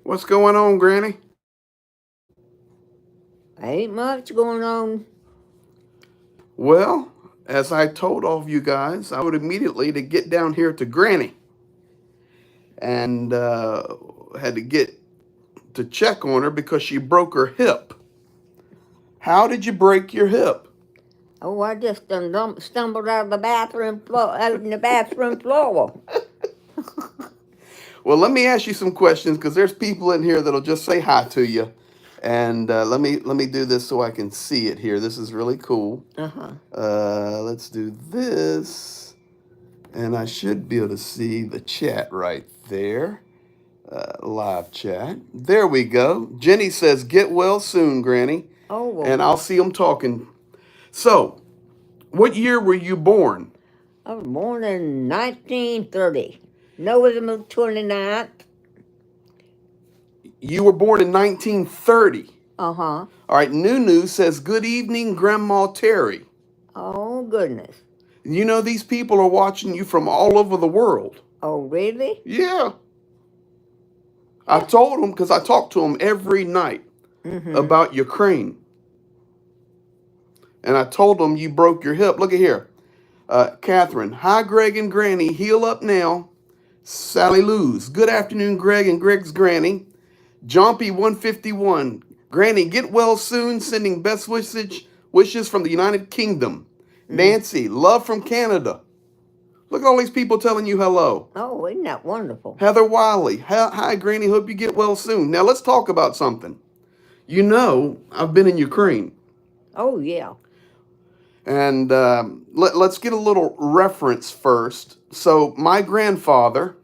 What's going on, Granny? Ain't much going on. Well, as I told all of you guys, I would immediately to get down here to Granny and had to get to check on her because she broke her hip. How did you break your hip? Oh, I just stumbled out of the bathroom floor, out in the bathroom floor. Well, let me ask you some questions because there's people in here that'll just say hi to you. And let me do this so I can see it here. This is really cool. Let's do this, and I should be able to see the chat right there. Live chat. There we go. Jenny says, "Get well soon, Granny," Oh, well, and I'll see them talking. So, what year were you born? I was born in 1930. November 29th. You were born in 1930. Uh-huh. All right. Nunu says, "Good evening, Grandma Terry." Oh, goodness. You know these people are watching you from all over the world. Oh, really? Yeah. I told them because I talk to them every night about Ukraine. And I told them you broke your hip. Look at here. Catherine, hi, Greg and Granny. Heal up now. Sally Luz, good afternoon, Greg and Greg's Granny. Jompy 151, Granny, get well soon. Sending best wishes from the United Kingdom. Nancy, love from Canada. Look at all these people telling you hello. Oh, isn't that wonderful? Heather Wiley, hi, Granny. Hope you get well soon. Now let's talk about something. You know, I've been in Ukraine. Oh, yeah. And let's get a little reference first. So my grandfather,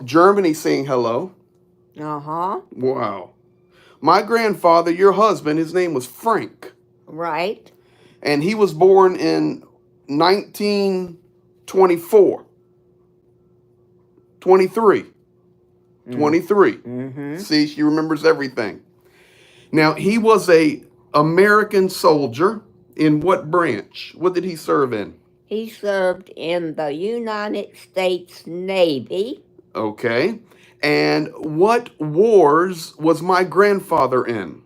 Germany saying hello. Uh-huh. Wow. My grandfather, your husband, his name was Frank. Right. And he was born in 1924. 23. 23. See, she remembers everything. Now, he was a American soldier in what branch? What did he serve in? He served in the United States Navy. Okay. And what wars was my grandfather in?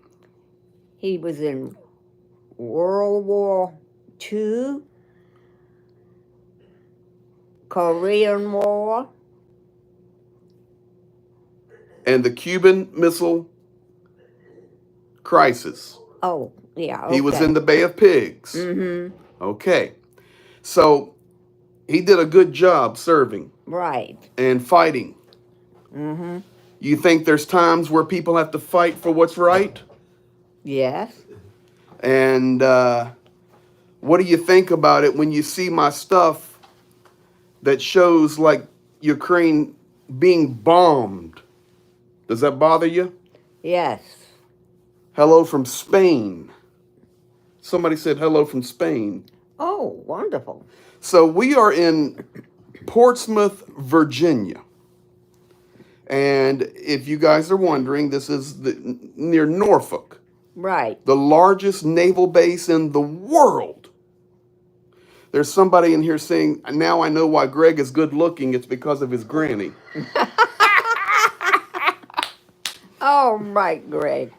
He was in World War II, Korean War, And the Cuban Missile Crisis. oh, yeah. Okay. He was in the Bay of Pigs. Okay. So he did a good job serving Right. and fighting. You think there's times where people have to fight for what's right? Yes. And what do you think about it when you see my stuff that shows like Ukraine being bombed? Does that bother you? Yes. Hello from Spain. Somebody said hello from Spain. Oh, wonderful. So we are in Portsmouth, Virginia. And if you guys are wondering, this is near Norfolk, Right. the largest naval base in the world. There's somebody in here saying, now I know why Greg is good looking. It's because of his granny. Oh, right, Greg.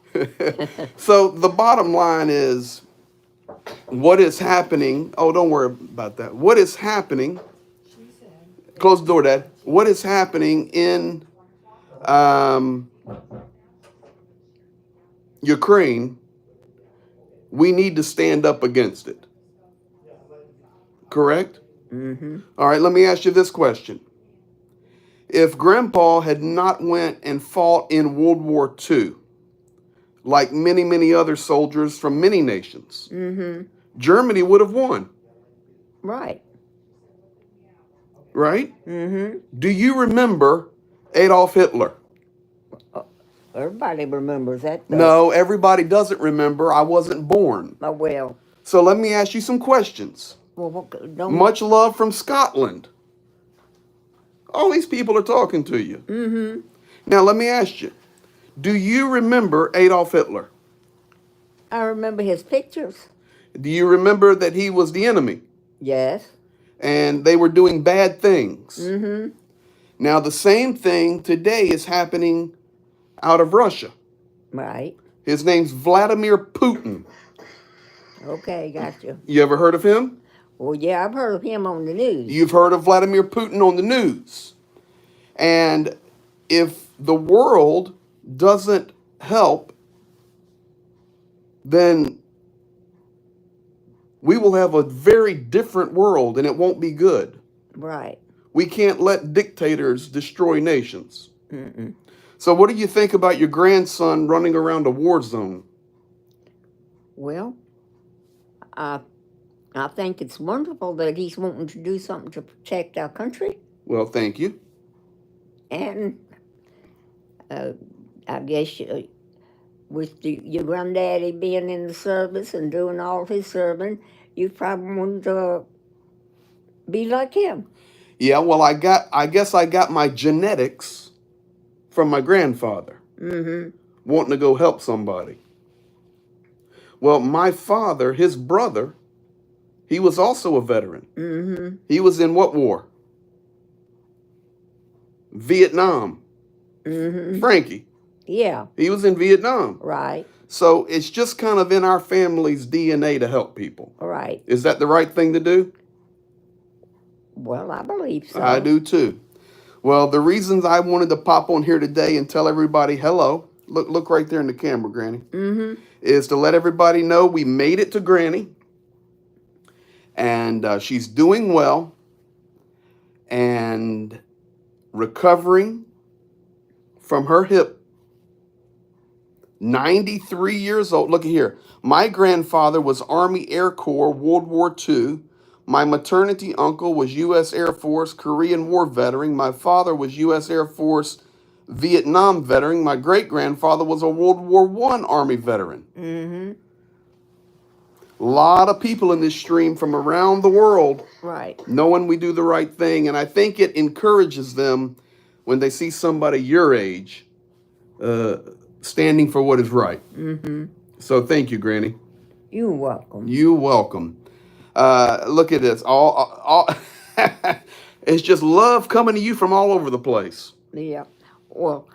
So the bottom line is, what is happening? Oh, don't worry about that. What is happening? Close the door, Dad. What is happening in Ukraine? We need to stand up against it. Correct? All right, let me ask you this question. If Grandpa had not went and fought in World War II, like many, many other soldiers from many nations, Germany would have won. Right. Right? Do you remember Adolf Hitler? Everybody remembers that, though. No, everybody doesn't remember. I wasn't born. Oh, well. So let me ask you some questions. Well, don't... Much love from Scotland. All these people are talking to you. Now let me ask you, do you remember Adolf Hitler? I remember his pictures. Do you remember that he was the enemy Yes. and they were doing bad things? Now, the same thing today is happening out of Russia. Right. His name's Vladimir Putin. Okay, gotcha. You ever heard of him? Well, yeah, I've heard of him on the news. You've heard of Vladimir Putin on the news. And if the world doesn't help, then we will have a very different world and it won't be good. Right. We can't let dictators destroy nations. Mm-mm. So what do you think about your grandson running around a war zone? Well, I think it's wonderful that he's wanting to do something to protect our country. Well, thank you. And I guess with your granddaddy being in the service and doing all his serving, you probably want to be like him. Yeah, well, I guess I got my genetics from my grandfather, wanting to go help somebody. Well, my father, his brother, he was also a veteran. He was in what war? Vietnam. Frankie. Yeah. He was in Vietnam. Right. So it's just kind of in our family's DNA to help people. Right. Is that the right thing to do? Well, I believe so. I do too. Well, the reasons I wanted to pop on here today and tell everybody hello, look right there in the camera, Granny, is to let everybody know we made it to Granny. And she's doing well and recovering from her hip. 93 years old. Look at here. My grandfather was Army Air Corps, World War II. My maternity uncle was U.S. Air Force, Korean War veteran. My father was U.S. Air Force, Vietnam veteran. My great-grandfather was a World War I Army veteran. A lot of people in this stream from around the world, Right. knowing we do the right thing. And I think it encourages them when they see somebody your age standing for what is right. So thank you, Granny. You're welcome. You're welcome. Look at this. All it's just love coming to you from all over the place. Yeah. Well,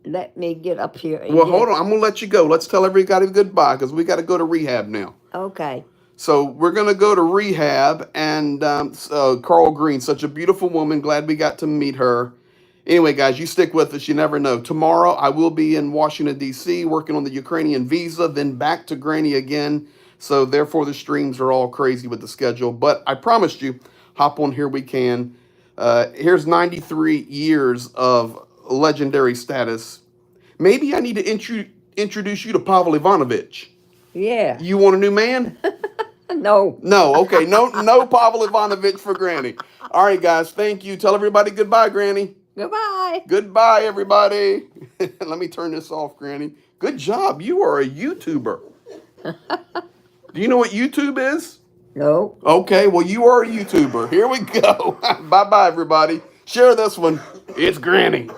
let me get up here. Well, hold on. I'm going to let you go. Let's tell everybody goodbye because we got to go to rehab now. Okay. So we're going to go to rehab. And Carl Green, such a beautiful woman. Glad we got to meet her. Anyway, guys, you stick with us. You never know. Tomorrow, I will be in Washington, D.C., working on the Ukrainian visa, then back to Granny again. So therefore, the streams are all crazy with the schedule. But I promised you, hop on here we can. Here's 93 years of legendary status. Maybe I need to introduce you to Pavel Ivanovich. Yeah. You want a new man? No. No, okay. No Pavel Ivanovich for Granny. All right, guys. Thank you. Tell everybody goodbye, Granny. Goodbye. Goodbye, everybody. Let me turn this off, Granny. Good job. You are a YouTuber. Do you know what YouTube is? No. Okay, well, you are a YouTuber. Here we go. Bye-bye, everybody. Share this one. It's Granny.